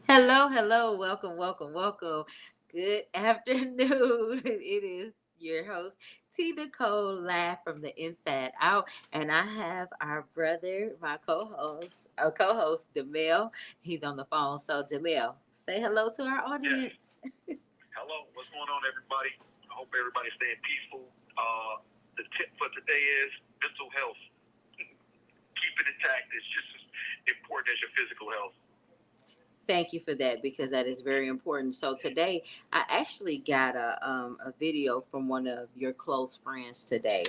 Hello, hello, welcome, welcome, welcome. Good afternoon. It is your host, T Nicole, live from the inside out, and I have our brother, my co-host Demel. He's on the phone. So Demel, say hello to our Yes. audience. Hello. What's going on, everybody? I hope everybody's staying peaceful. The tip for today is mental health. Keep it intact. It's just as important as your physical health. Thank you for that because that is very important. So today, I actually got a video from one of your close friends today,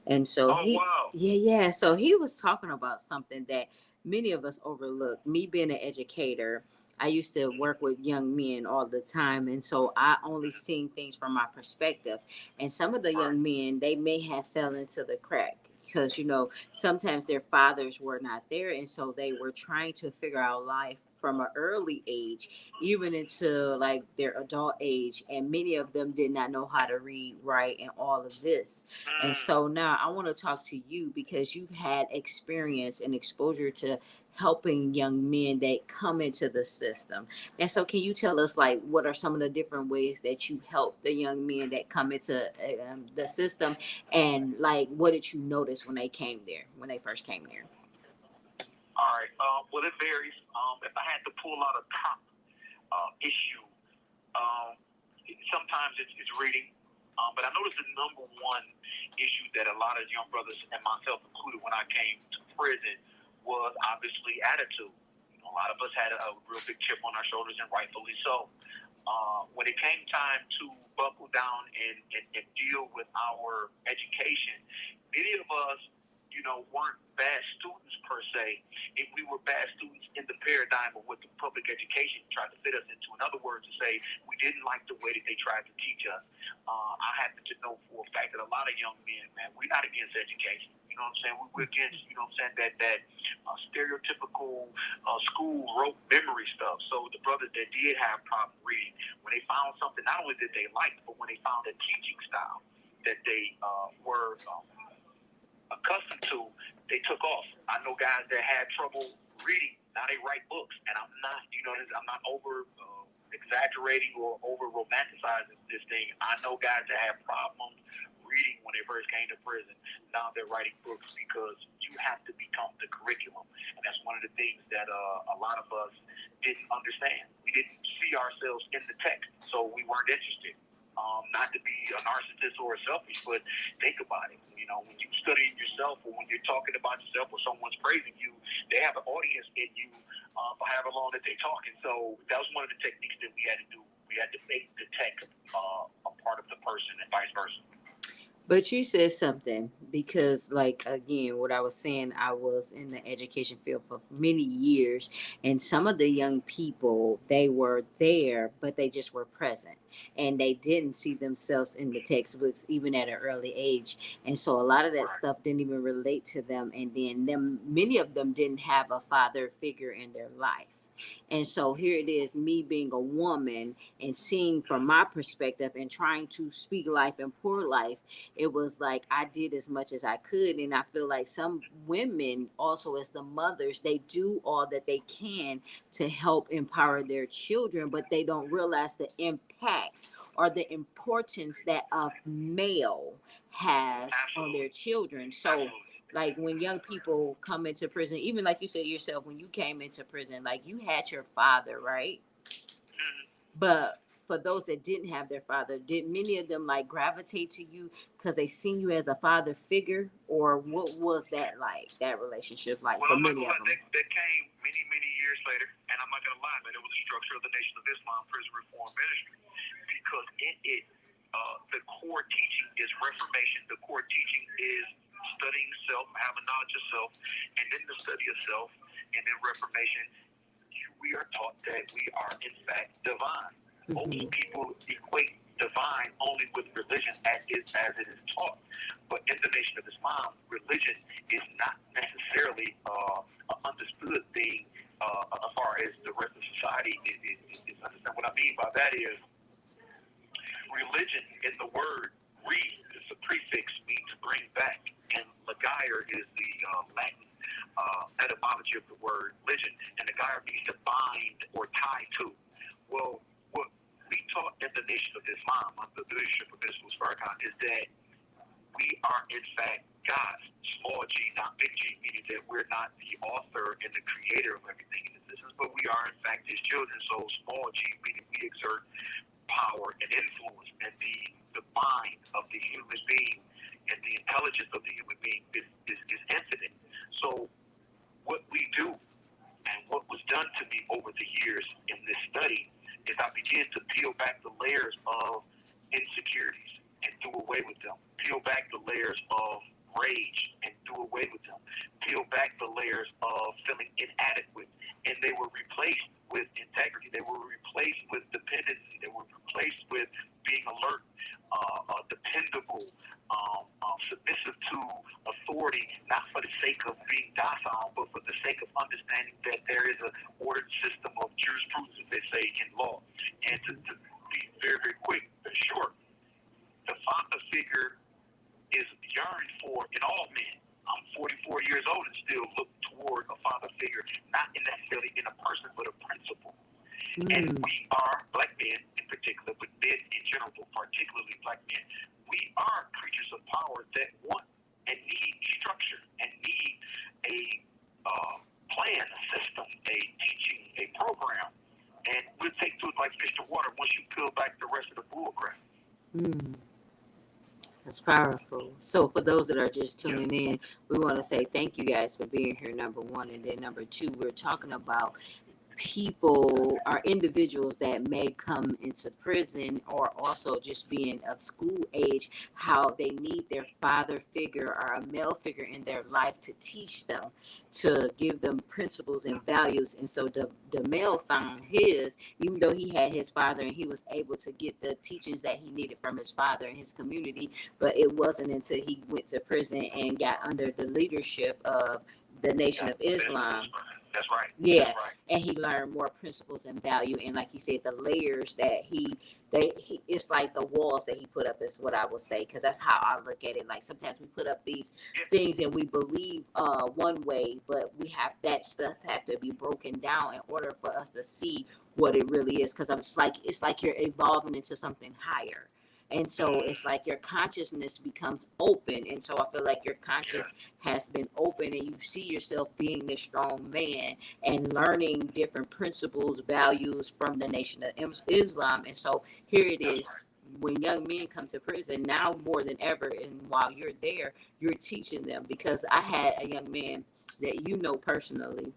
and so Oh, wow. yeah. So he was talking about something that many of us overlook. Me being an educator, I used to work with young men all the time, and so I only seen things from my perspective. And some of the Right. young men, they may have fell into the crack because sometimes their fathers were not there, and so they were trying to figure out life from an early age even into like their adult age, and many of them did not know how to read, write, and all of this. And Mm. so now I want to talk to you because you've had experience and exposure to helping young men that come into the system. And so can you tell us like what are some of the different ways that you help the young men that come into the system, and like what did you notice when they came there, when they first came there? All right. Well, it varies. If I had to pull out a top issue, um, sometimes it's reading. But I noticed the number one issue that a lot of young brothers and myself included when I came to prison was obviously attitude. A lot of us had a real big chip on our shoulders, and rightfully so. When it came time to buckle down and deal with our education, many of us, weren't bad students per se. If we were bad students in the paradigm of what the public education tried to fit us into. In other words, to say we didn't like the way that they tried to teach us. I happen to know for a fact that a lot of young men, man, we're not against education. You know what I'm saying? We're against, that stereotypical school rote memory stuff. So the brothers that did have problem reading, when they found something not only that they liked, but when they found a teaching style that they were accustomed to, they took off. I know guys that had trouble reading. Now they write books, and I'm not over exaggerating or over romanticizing this thing. I know guys that had problems reading when they first came to prison. Now they're writing books because you have to become the curriculum, and that's one of the things that a lot of us didn't understand. We didn't see ourselves in the text, so we weren't interested. Not to be a narcissist or a selfish, but think about it. When you studying yourself or when you're talking about yourself or someone's praising you, they have an audience in you for however long that they're talking. So that was one of the techniques that we had to do. We had to make the text a part of the person and vice versa. But you said something because, like, again, what I was saying, I was in the education field for many years, and some of the young people, they were there, but they just were present and they didn't see themselves in the textbooks even at an early age. And so, a lot of that Right. stuff didn't even relate to them. And then, many of them didn't have a father figure in their life. And so, here it is, me being a woman and seeing from my perspective and trying to speak life and pour life. It was like I did as much as I could. And I feel like some women, also as the mothers, they do all that they can to help empower their children, but they don't realize the impact or the importance that a male has on Absolutely. their children. So Absolutely. like when young people come into prison, even like you said yourself, when you came into prison, like you had your father, right? Mm-hmm. But for those that didn't have their father, did many of them like gravitate to you because they seen you as a father figure, or what was that like? That relationship like Well, for I'm not many gonna of lie. them? That came many, many years later, and I'm not gonna lie, man. It was the structure of the Nation of Islam Prison Reform Ministry, because the core teaching is reformation. The core teaching is studying self, having knowledge of self, and then the study of self, and then reformation. We are taught that we are in fact divine. Most Mm-hmm. people equate divine only with religion as it is taught. But in the Nation of Islam, religion is not necessarily an understood thing as far as the rest of society is understand. What I mean by that is religion in the word re is a prefix means to bring back, and lagaire is the Latin etymology of the word religion, and the guy means to bind or tie to. Well, what we taught in the Nation of Islam, under the leadership of Mr. Farrakhan, is that we are in fact gods, small g, not big G, meaning that we're not the author and the creator of everything in existence, but we are in fact his children. So small g, meaning we exert power and influence, and the mind of the human being and the intelligence of the human being is infinite. So what we do and what was done to me over the years in this study is I began to peel back the layers of insecurities and do away with them. Peel back the layers of rage and do away with them. Peel back the layers of feeling inadequate, and they were replaced with integrity. They were replaced with dependency. They were replaced with being alert, dependable, submissive to authority, not for the sake of being docile, but for the sake of understanding that there is an ordered system of jurisprudence, as they say in law. And to be very, very quick and short, the father figure is yearned for in all men. I'm 44 years old and still look toward a father figure, not necessarily in a person, but a principle. And we are, black men in particular, but men in general, but particularly black men, we are creatures of power that want and need structure and need a plan, a system, a teaching, a program. And we'll take to it like fish to water once you peel back the rest of the bullcrap. That's powerful. So for those that are just tuning in, we want to say thank you guys for being here, number one. And then number two, we're talking about people or individuals that may come into prison or also just being of school age, how they need their father figure or a male figure in their life to teach them, to give them principles and values. And so the male found his, even though he had his father and he was able to get the teachings that he needed from his father and his community, but it wasn't until he went to prison and got under the leadership of the Nation of Islam. That's right. Yeah, That's right. and he learned more principles and value, and like he said, the layers that he it's like the walls that he put up is what I would say, because that's how I look at it. Like sometimes we put up these things and we believe one way, but we have that stuff have to be broken down in order for us to see what it really is. Because it's like you're evolving into something higher. And so it's like your consciousness becomes open. And so I feel like your conscious has been open and you see yourself being this strong man and learning different principles, values from the Nation of Islam. And so here it is. When young men come to prison, now more than ever, and while you're there, you're teaching them. Because I had a young man that you know personally.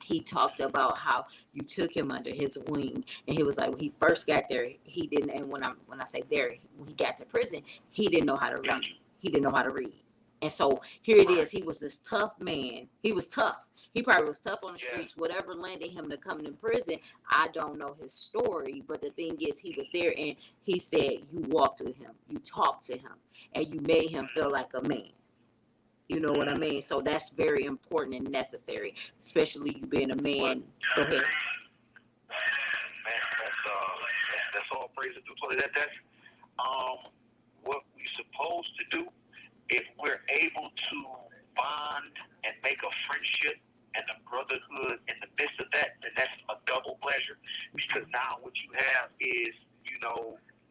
He talked about how you took him under his wing, and he was like, when he first got there, he didn't. And when I say there, when he got to prison, he didn't know how to read. He didn't know how to read. And so here it is. He was this tough man. He was tough. He probably was tough on the streets. Whatever landed him to come to prison, I don't know his story. But the thing is, he was there, and he said, you walked with him, you talked to him, and you made him feel like a man. You know what I mean? So that's very important and necessary, especially you being a man. Go ahead. Man, that's all praise and due. That's what we're supposed to do. If we're able to bond and make a friendship and a brotherhood in the midst of that, then that's a double pleasure. Because now what you have is,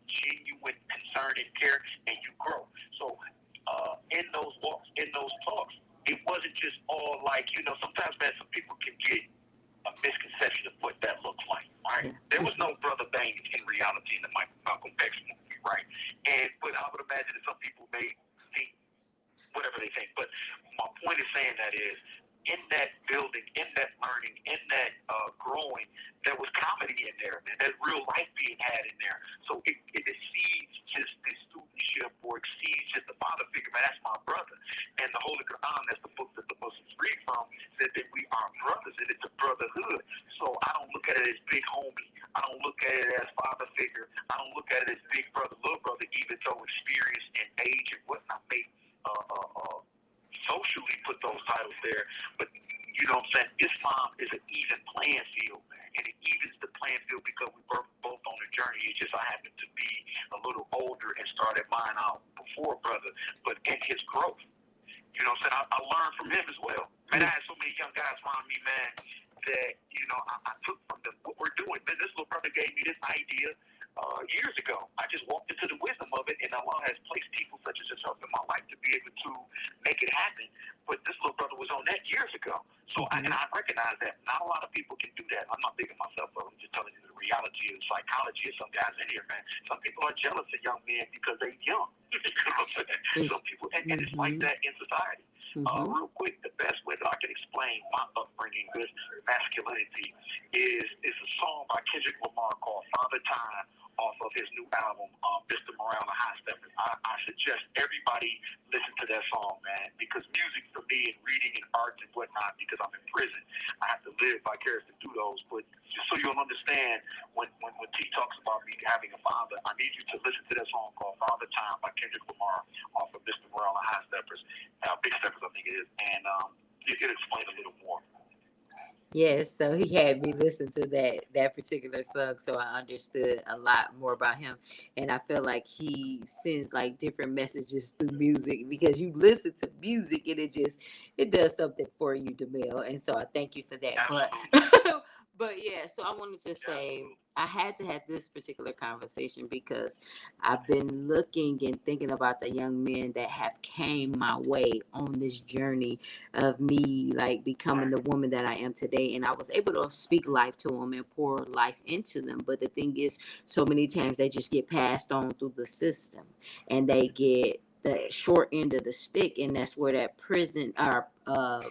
genuine concern and care, and you grow. So in those walks, in those talks, it wasn't just all like, sometimes, man, some people can get a misconception of what that looks like, right? There was no brother banging in reality in the Malcolm X movie, right? But I would imagine that some people may think whatever they think. But my point is saying that is, in that building, in that learning, in that growing, there was comedy in there, man. There's real life being had in there. So it exceeds just the studentship or exceeds just the father figure, man. That's my brother. And the Holy Quran, that's the book that the Muslims read from, said that we are brothers, and it's a brotherhood. So I don't look at it as big homie. I don't look at it as father figure. I don't look at it as big brother, little brother, even though experience and age and whatnot may socially put those titles there. But you know what I'm saying? Islam is an even playing field, and it evens the playing field because we were both on the journey. It's just I happen to be a little older and started mine out before brother, but in his growth. You know what I'm saying? I learned from him as well. Man, I had so many young guys around me, man, that, you know, I took from them what we're doing. Man, this little brother gave me this idea years ago. I just walked into the wisdom of it, and Allah has placed people such as yourself in my life to be able to make it happen. But this little brother was on that years ago. So and I recognize that. Not a lot of people can do that. I'm not bigging myself up. I'm just telling you the reality of psychology of some guys in here, man. Some people are jealous of young men because they're young. You know what I'm saying? Some people, and it's like that in society. Real quick, the best way that I can explain my upbringing with masculinity is a song by Kendrick Lamar called Father Time off of his new album, Mr. Morale and High Steppers. I suggest everybody listen to that song, man, because music for me and reading and art and whatnot, because I'm in prison, I have to live vicariously through those. But just so you'll understand, when T talks about me having a father, I need you to listen to that song called Father Time by Kendrick Lamar off of Mr. Morale and High Steppers. Big Steppers, I think it is. And you can explain a little more. Yes, so he had me listen to that particular song, so I understood a lot more about him, and I feel like he sends like different messages through music because you listen to music and it does something for you, Demel, and so I thank you for that. But yeah, so I wanted to say I had to have this particular conversation because I've been looking and thinking about the young men that have came my way on this journey of me like becoming the woman that I am today, and I was able to speak life to them and pour life into them. But the thing is, so many times they just get passed on through the system and they get the short end of the stick, and that's where that prison or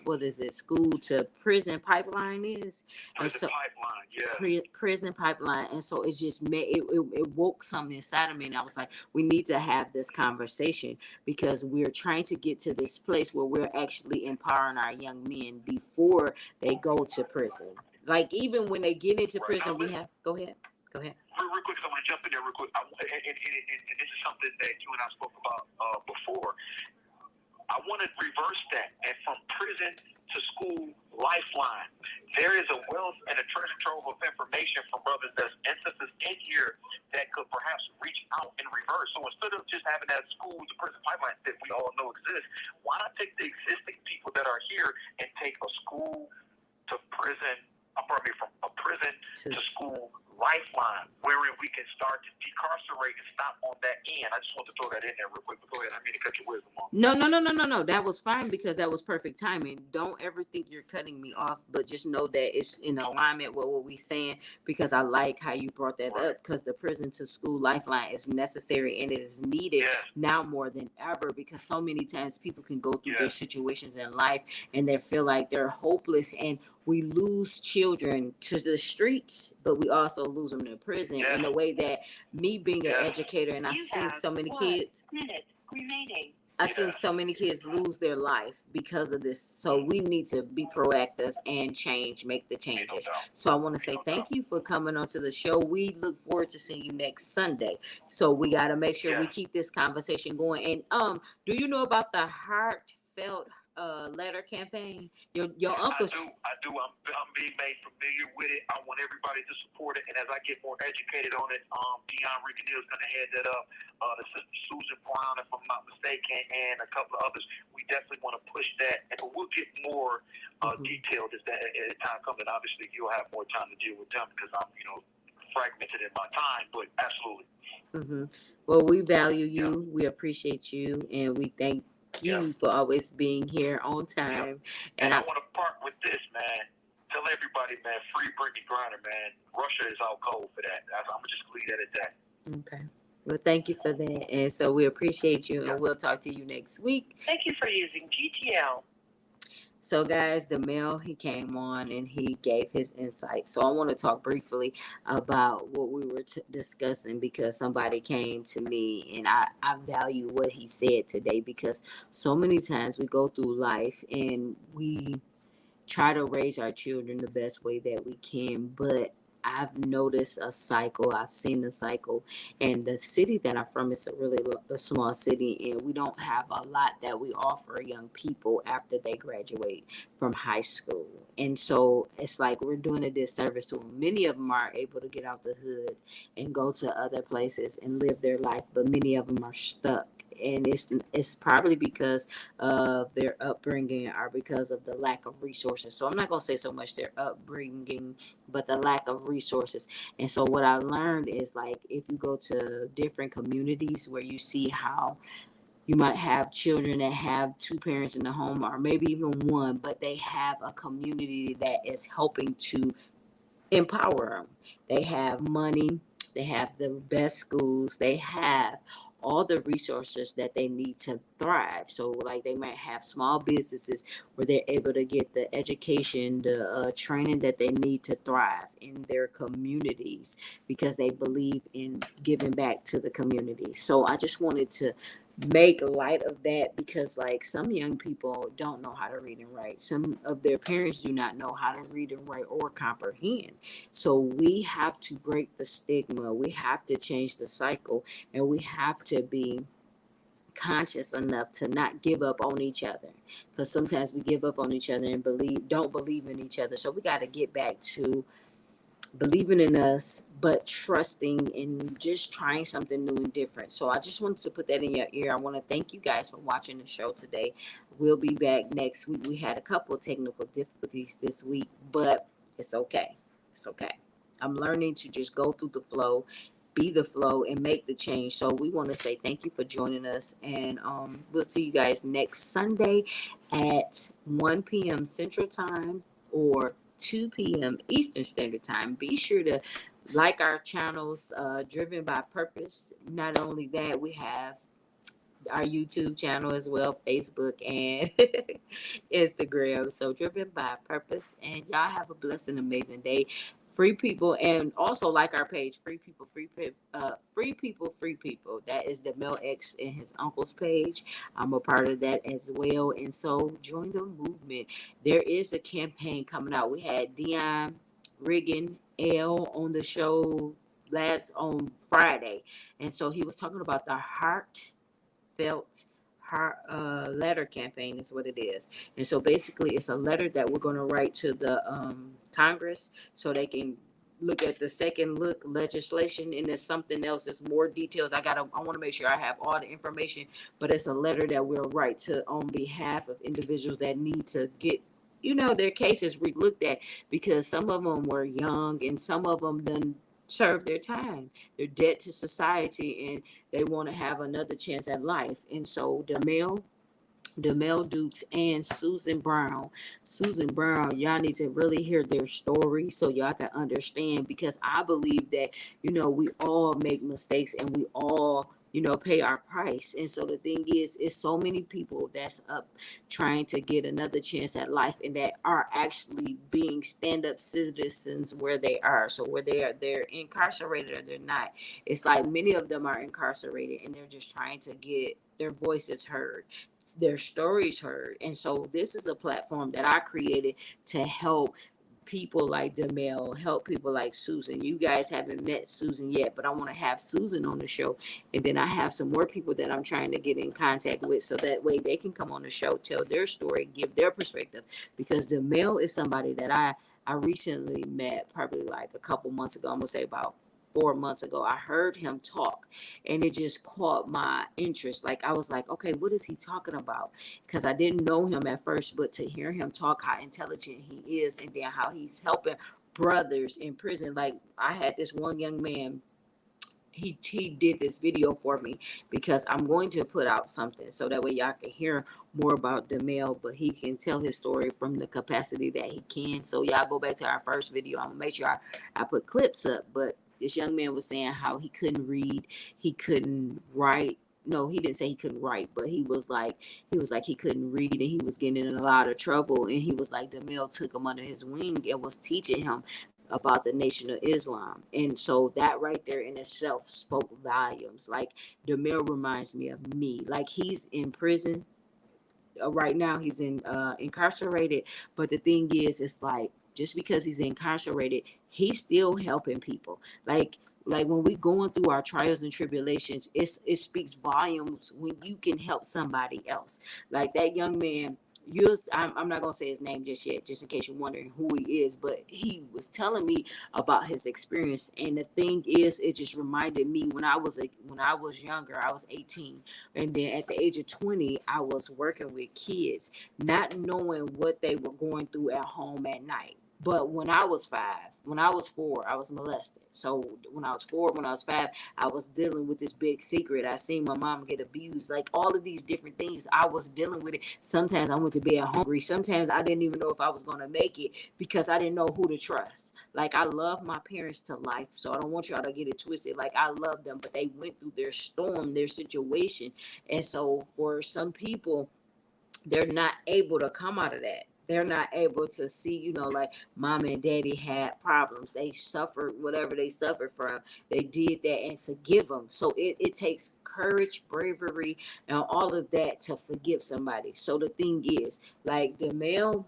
what is it, school to prison pipeline is. And so prison pipeline, and so it's just it woke something inside of me, and I was like, we need to have this conversation because we're trying to get to this place where we're actually empowering our young men before they go to prison. Like even when they get into prison, we have go ahead. Real quick, because I want to jump in there real quick. And this is something that you and I spoke about before. I want to reverse that. And from prison to school lifeline, there is a wealth and a treasure trove of information from brothers that's emphasis in here that could perhaps reach out in reverse. So instead of just having that school to prison pipeline that we all know exists, why not take the existing people that are here and take a school to prison, from a prison to school lifeline, wherein we can start to decarcerate and stop on that end. I just want to throw that in there real quick. But go ahead. I mean to cut your wisdom off. No. That was fine because that was perfect timing. Don't ever think you're cutting me off, but just know that it's in alignment with what we're saying because I like how you brought that up because the prison to school lifeline is necessary and it is needed now more than ever because so many times people can go through their situations in life and they feel like they're hopeless, and we lose children to the streets, but we also lose them to prison in a way that me being an educator, and I've seen so many kids. I've seen so many kids lose their life because of this. So we need to be proactive and make the changes. So I want to say thank you for coming onto the show. We look forward to seeing you next Sunday. So we got to make sure we keep this conversation going. And do you know about the heartfelt letter campaign? Your uncle. I do. I'm being made familiar with it. I want everybody to support it, and as I get more educated on it, Dion Ricanil is going to head that up. The sister Susan Brown, if I'm not mistaken, and a couple of others. We definitely want to push that, and we'll get more detailed as time comes. And obviously, you'll have more time to deal with them because I'm, fragmented in my time. But absolutely. Well, we value you. We appreciate you, and we thank you for always being here on time. And I want to part with this, man. Tell everybody, man, free Brittany Griner, man. Russia is out cold for that. I'm going to just leave that at that. Okay. Well, thank you for that. And so we appreciate you, and we'll talk to you next week. Thank you for using GTL. So, guys, Demel, he came on and he gave his insight. So I want to talk briefly about what we were discussing because somebody came to me and I value what he said today because so many times we go through life and we try to raise our children the best way that we can, but I've noticed a cycle. I've seen the cycle, and the city that I'm from is a small city, and we don't have a lot that we offer young people after they graduate from high school. And so it's like we're doing a disservice to them. Many of them are able to get out the hood and go to other places and live their life, but many of them are stuck and it's probably because of their upbringing or because of the lack of resources. So I'm not gonna say so much their upbringing, but the lack of resources. And so what I learned is like if you go to different communities where you see how you might have children that have two parents in the home or maybe even one, but they have a community that is helping to empower them. They have money, they have the best schools, they have all the resources that they need to thrive. So, like, they might have small businesses where they're able to get the education, the training that they need to thrive in their communities because they believe in giving back to the community. So, I just wanted to make light of that because like some young people don't know how to read and write, some of their parents do not know how to read and write or comprehend. So we have to break the stigma, we have to change the cycle, and we have to be conscious enough to not give up on each other, because sometimes we give up on each other and don't believe in each other. So we got to get back to believing in us, but trusting and just trying something new and different. So I just wanted to put that in your ear. I want to thank you guys for watching the show today. We'll be back next week. We had a couple of technical difficulties this week, but it's okay. It's okay. I'm learning to just go through the flow, be the flow, and make the change. So we want to say thank you for joining us, and we'll see you guys next Sunday at 1 p.m. Central Time or 2 p.m. Eastern Standard Time. Be sure to like our channels, Driven by Purpose. Not only that, we have our YouTube channel as well, Facebook and Instagram. So Driven by Purpose. And y'all have a blessed and amazing day. Free people, and also like our page, Free People, Free People, Free People. That is Demel X and his uncle's page. I'm a part of that as well. And so join the movement. There is a campaign coming out. We had Dion Riggin L on the show on Friday. And so he was talking about the heartfelt letter campaign is what it is. And so basically it's a letter that we're going to write to the Congress so they can look at the second look legislation. And there's something else, there's more details. I want to make sure I have all the information, but it's a letter that we'll write to on behalf of individuals that need to get their cases looked at, because some of them were young and some of them done serve their time, their debt to society, and they want to have another chance at life. And so Demel Dukes and Susan Brown, y'all need to really hear their story so y'all can understand, because I believe that we all make mistakes and we all pay our price. And so the thing is, it's so many people that's up trying to get another chance at life and that are actually being stand-up citizens where they are. So where they're incarcerated or they're not, it's like many of them are incarcerated and they're just trying to get their voices heard, their stories heard. And so this is a platform that I created to help people like Demel, help people like Susan. You guys haven't met Susan yet, but I want to have Susan on the show. And then I have some more people that I'm trying to get in contact with so that way they can come on the show, tell their story, give their perspective. Because Demel is somebody that I recently met probably like a couple months ago. I'm going to say about 4 months ago. I heard him talk and it just caught my interest. Like I was like, okay, what is he talking about? Because I didn't know him at first, but to hear him talk, how intelligent he is, and then how he's helping brothers in prison. Like I had this one young man, he did this video for me because I'm going to put out something so that way y'all can hear more about Demel, but he can tell his story from the capacity that he can. So y'all go back to our first video. I'm gonna make sure I put clips up, but this young man was saying how he couldn't read, he couldn't write. No, he didn't say he couldn't write, but he was like he couldn't read and he was getting in a lot of trouble. And he was like Demel took him under his wing and was teaching him about the Nation of Islam. And so that right there in itself spoke volumes. Like Demel reminds me of me. Like he's in prison right now, he's incarcerated, but the thing is, it's like just because he's incarcerated, he's still helping people. Like when we going through our trials and tribulations, it speaks volumes when you can help somebody else. Like that young man, I'm not gonna say his name just yet, just in case you're wondering who he is, but he was telling me about his experience. And the thing is, it just reminded me when I was younger. I was 18, and then at the age of 20, I was working with kids, not knowing what they were going through at home at night. But when I was 4, I was molested. So when I was 4, when I was 5, I was dealing with this big secret. I seen my mom get abused, like all of these different things. I was dealing with it. Sometimes I went to bed hungry. Sometimes I didn't even know if I was going to make it because I didn't know who to trust. Like, I love my parents to life, so I don't want y'all to get it twisted. Like, I love them, but they went through their storm, their situation. And so for some people, they're not able to come out of that. They're not able to see, like mom and daddy had problems. They suffered whatever they suffered from. They did that and forgive them. So it takes courage, bravery, and all of that to forgive somebody. So the thing is, like Demel,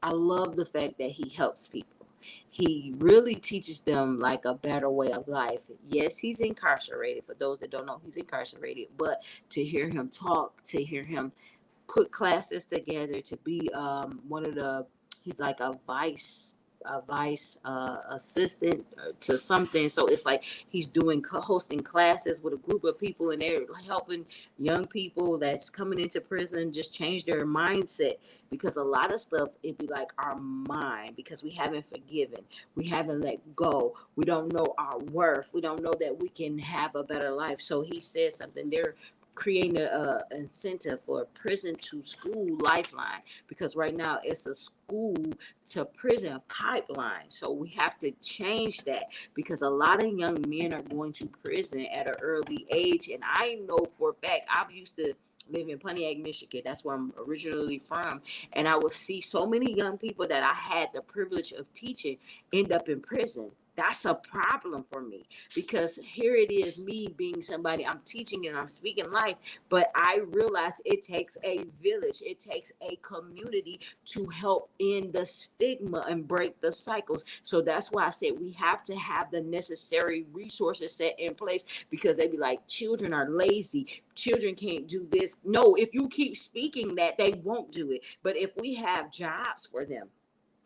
I love the fact that he helps people. He really teaches them like a better way of life. Yes, he's incarcerated. For those that don't know, he's incarcerated. But to hear him talk, to hear him put classes together, to be one of the, he's like a vice assistant to something. So it's like he's doing hosting classes with a group of people, and they're helping young people that's coming into prison just change their mindset, because a lot of stuff, it be like our mind, because we haven't forgiven, we haven't let go, we don't know our worth, we don't know that we can have a better life. So he says something there, creating a incentive for a prison to school lifeline, because right now it's a school to prison pipeline. So we have to change that, because a lot of young men are going to prison at an early age. And I know for a fact, I used to live in Pontiac, Michigan. That's where I'm originally from. And I would see so many young people that I had the privilege of teaching end up in prison. That's a problem for me, because here it is, me being somebody, I'm teaching and I'm speaking life, but I realize it takes a village, it takes a community to help end the stigma and break the cycles. So that's why I said we have to have the necessary resources set in place, because they be like, children are lazy, children can't do this. No, if you keep speaking that, they won't do it. But if we have jobs for them,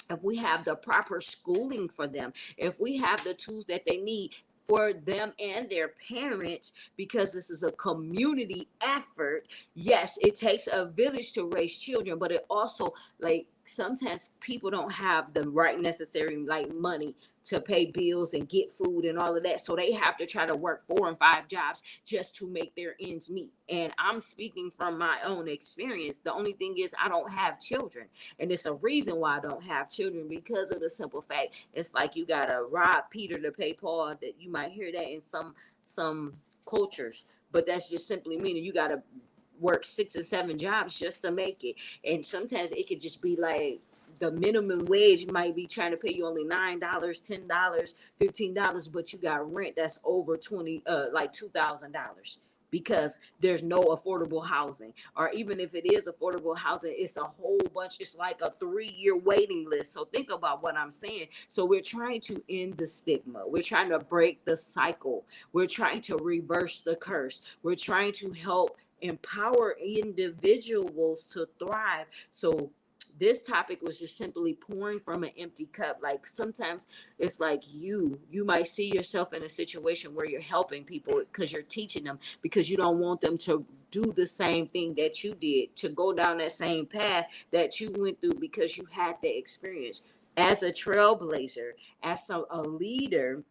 if we have the proper schooling for them, if we have the tools that they need for them and their parents, because this is a community effort. Yes, it takes a village to raise children, but it also, like, sometimes people don't have the right necessary like money to pay bills and get food and all of that. So they have to try to work 4 and 5 jobs just to make their ends meet. And I'm speaking from my own experience. The only thing is, I don't have children. And it's a reason why I don't have children, because of the simple fact, it's like you gotta rob Peter to pay Paul. That you might hear that in some cultures, but that's just simply meaning you gotta work 6 or 7 jobs just to make it. And sometimes it could just be like the minimum wage might be trying to pay you only $9, $10, $15, but you got rent that's over 20, like $2,000, because there's no affordable housing. Or even if it is affordable housing, it's a whole bunch, it's like a 3-year waiting list. So think about what I'm saying. So we're trying to end the stigma, we're trying to break the cycle, we're trying to reverse the curse, we're trying to help empower individuals to thrive. So this topic was just simply pouring from an empty cup. Like, sometimes it's like you might see yourself in a situation where you're helping people because you're teaching them, because you don't want them to do the same thing that you did, to go down that same path that you went through, because you had the experience. As a trailblazer, as a leader,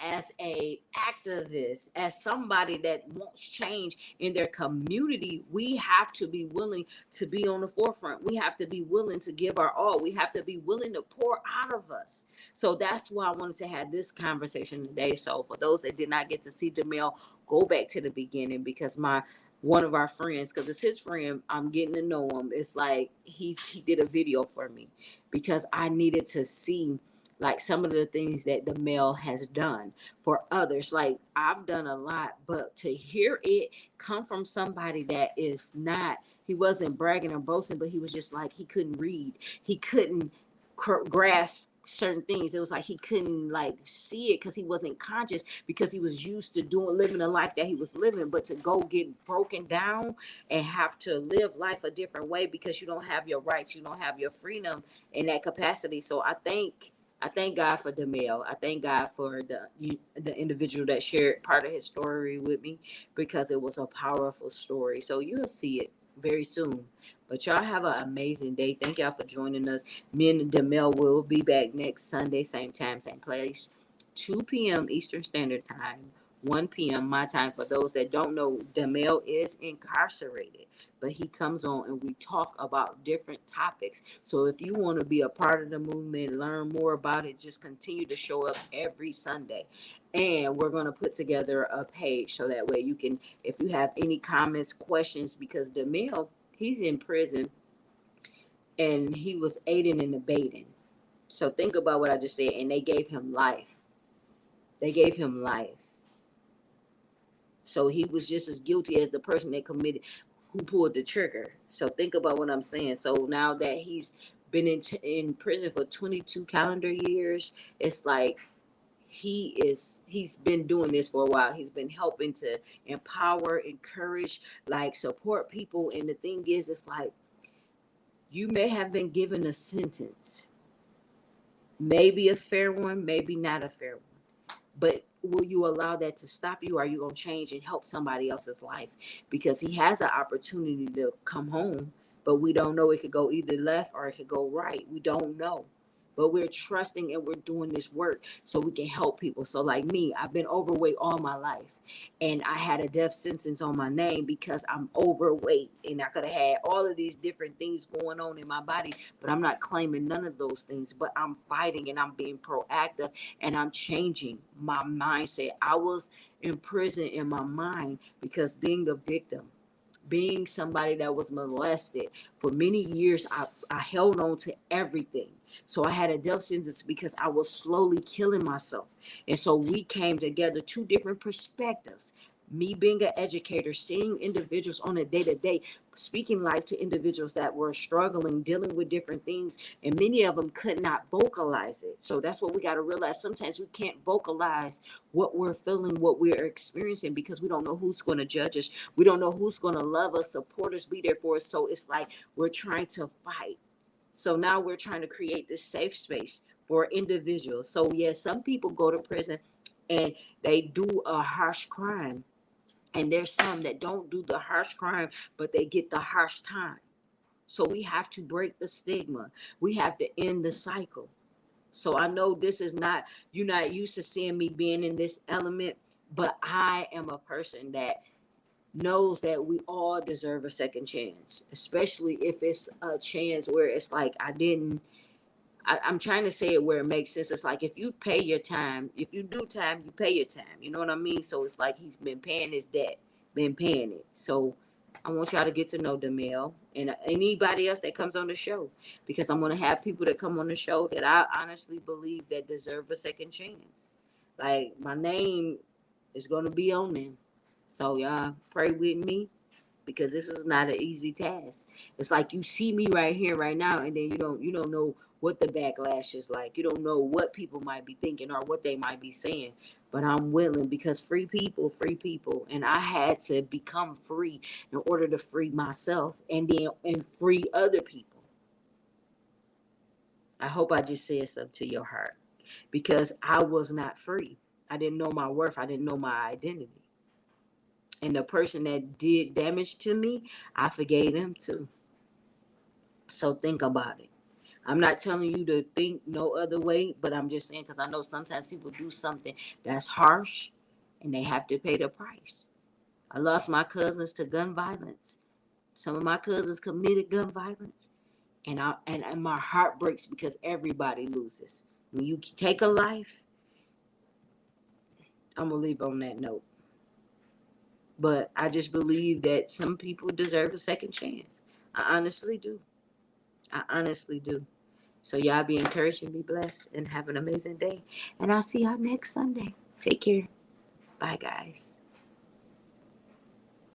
as a activist, as somebody that wants change in their community, we have to be willing to be on the forefront. We have to be willing to give our all. We have to be willing to pour out of us. So that's why I wanted to have this conversation today. So for those that did not get to see Demel, go back to the beginning, because one of our friends, because it's his friend, I'm getting to know him. It's like he did a video for me, because I needed to see like some of the things that Demel has done for others. Like, I've done a lot, but to hear it come from somebody that is not, he wasn't bragging or boasting, but he was just like, he couldn't read, he couldn't grasp certain things. It was like he couldn't like see it because he wasn't conscious, because he was used to living the life that he was living. But to go get broken down and have to live life a different way because you don't have your rights, you don't have your freedom in that capacity. So I thank God for Demel. I thank God for the individual that shared part of his story with me, because it was a powerful story. So you'll see it very soon. But y'all have an amazing day. Thank y'all for joining us. Me and Demel will be back next Sunday, same time, same place, 2 p.m. Eastern Standard Time, 1 p.m. my time. For those that don't know, Demel is incarcerated, but he comes on and we talk about different topics. So if you want to be a part of the movement, learn more about it, just continue to show up every Sunday. And we're going to put together a page so that way you can, if you have any comments, questions, because Demel, he's in prison and he was aiding and abetting. So think about what I just said. And they gave him life. They gave him life. So he was just as guilty as the person that committed, who pulled the trigger. So think about what I'm saying. So now that he's been in prison for 22 calendar years, it's like he's been doing this for a while. He's been helping to empower, encourage, like support people. And the thing is, it's like, you may have been given a sentence, maybe a fair one, maybe not a fair one. But will you allow that to stop you? Or are you going to change and help somebody else's life? Because he has an opportunity to come home, but we don't know. It could go either left or it could go right. We don't know. But we're trusting and we're doing this work so we can help people. So like me, I've been overweight all my life. And I had a death sentence on my name because I'm overweight. And I could have had all of these different things going on in my body, but I'm not claiming none of those things. But I'm fighting and I'm being proactive and I'm changing my mindset. I was in prison in my mind because being a victim, being somebody that was molested for many years, I held on to everything. So I had a death sentence because I was slowly killing myself. And so we came together, two different perspectives. Me being an educator, seeing individuals on a day-to-day, speaking life to individuals that were struggling, dealing with different things, and many of them could not vocalize it. So that's what we got to realize. Sometimes we can't vocalize what we're feeling, what we're experiencing, because we don't know who's going to judge us. We don't know who's going to love us, support us, be there for us. So it's like we're trying to fight. So now we're trying to create this safe space for individuals. So yes, some people go to prison and they do a harsh crime. And there's some that don't do the harsh crime, but they get the harsh time. So we have to break the stigma. We have to end the cycle. So I know this is not, you're not used to seeing me being in this element, but I am a person that knows that we all deserve a second chance, especially if it's a chance where it's like I'm trying to say it where it makes sense. It's like if you pay your time, if you do time, you pay your time. You know what I mean? So it's like he's been paying his debt, been paying it. So I want y'all to get to know Demel and anybody else that comes on the show, because I'm going to have people that come on the show that I honestly believe that deserve a second chance. Like my name is going to be on them. So y'all pray with me, because this is not an easy task. It's like you see me right here, right now, and then you don't know what the backlash is like. You don't know what people might be thinking or what they might be saying. But I'm willing, because free people, and I had to become free in order to free myself and free other people. I hope I just said something to your heart, because I was not free. I didn't know my worth. I didn't know my identity. And the person that did damage to me, I forgave them too. So think about it. I'm not telling you to think no other way, but I'm just saying, because I know sometimes people do something that's harsh and they have to pay the price. I lost my cousins to gun violence. Some of my cousins committed gun violence. And my heart breaks because everybody loses. When you take a life, I'm going to leave on that note. But I just believe that some people deserve a second chance. I honestly do. I honestly do. So y'all be encouraged and be blessed and have an amazing day. And I'll see y'all next Sunday. Take care. Bye, guys.